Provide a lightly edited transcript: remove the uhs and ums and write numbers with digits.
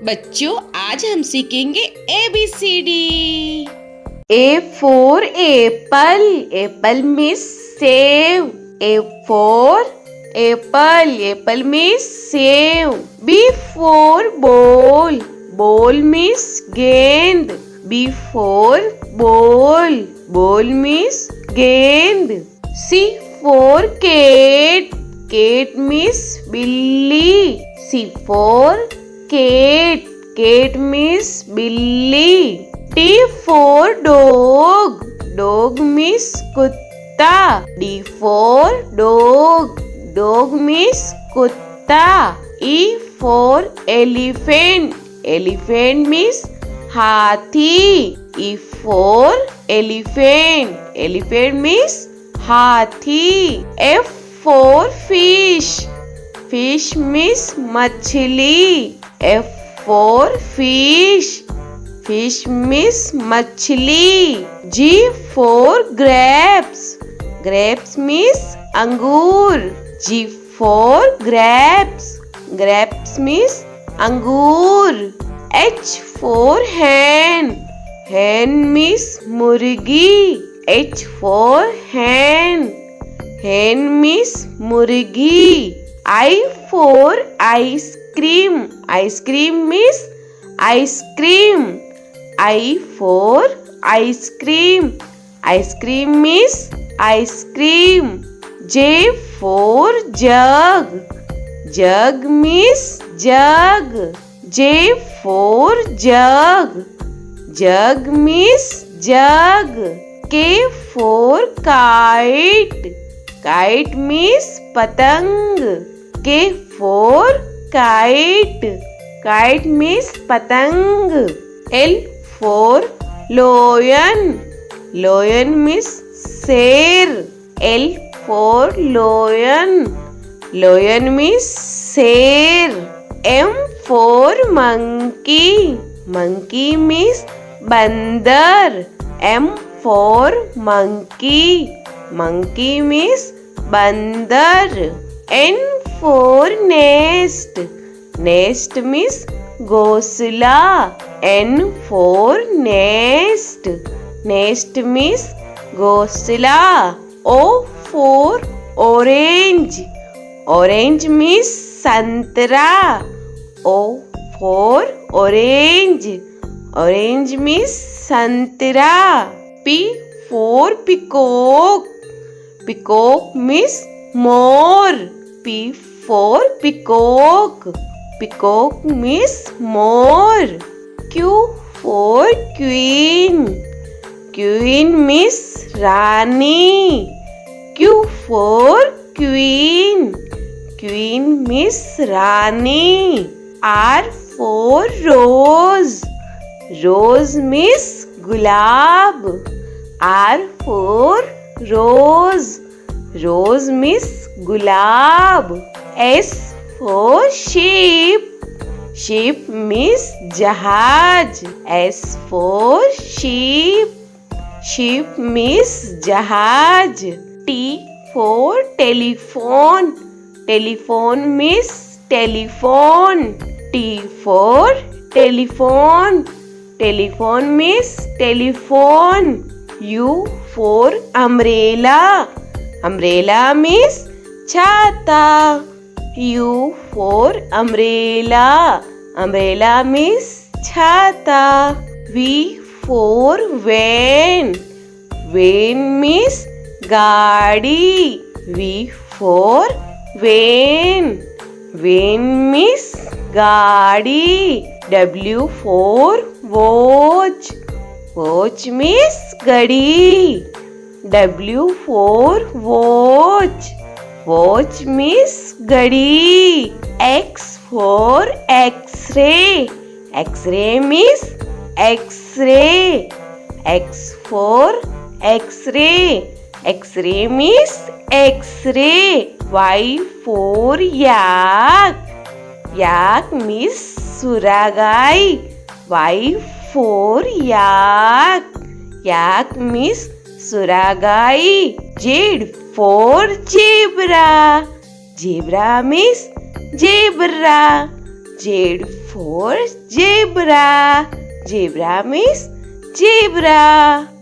बच्चों आज हम सीखेंगे ABCD। A for apple. Apple means save. A for apple. Apple means save. B for ball. Ball means gend. B for ball. Ball means gend. C for cat. Cat means billy. C for cat. Cat means billy. D for dog. Dog means kutta. D for dog. Dog means kutta. E for elephant. Elephant means hathi. E for elephant. Elephant means hathi. F for fish. Fish means machli. F for fish. Fish means machli. G for grapes. Grapes means angur. G for grapes. Grapes means angur. H for hen. Hen means murgi. H for hen. Hen means murgi. I for ice cream. Ice cream means ice cream. I for ice cream. Ice cream means ice cream. J for jug. Jug means jug. J for jug. Jug means jug. K for kite. Kite means patang. K for kite. Kite means patang. L for lion. Lion means sher. L for lion. Lion means sher. M for monkey. Monkey means bandar. M for monkey. Monkey means bandar. N for nest. Nest means ghosla. N for nest. Nest means ghosla. O for orange. Orange means santra. O for orange. Orange means santra. P for peacock. Peacock means more. P for peacock. Peacock means more. Q for queen. Queen means Rani. Q for queen. Queen means Rani. R for rose. Rose means gulab. R for rose. Rose means gulab. S for sheep. Sheep means jahaj. S for sheep. Sheep means jahaj. T for telephone. Telephone means telephone. T for telephone. Telephone means telephone. U for umbrella. Umbrella means chhata. U for umbrella. Umbrella means chhata. V for van. Van means gaadi. V for van. Van means gaadi. W for watch. Watch means gadi. W for watch. Watch means gadi. X for X-ray. X-ray means X-ray. X for X-ray. X-ray means X-ray. Y for yak. Yak means suragai. Y for yak. Yak means suragai. Z for zebra. Zebra means zebra. Z for zebra. Zebra means zebra.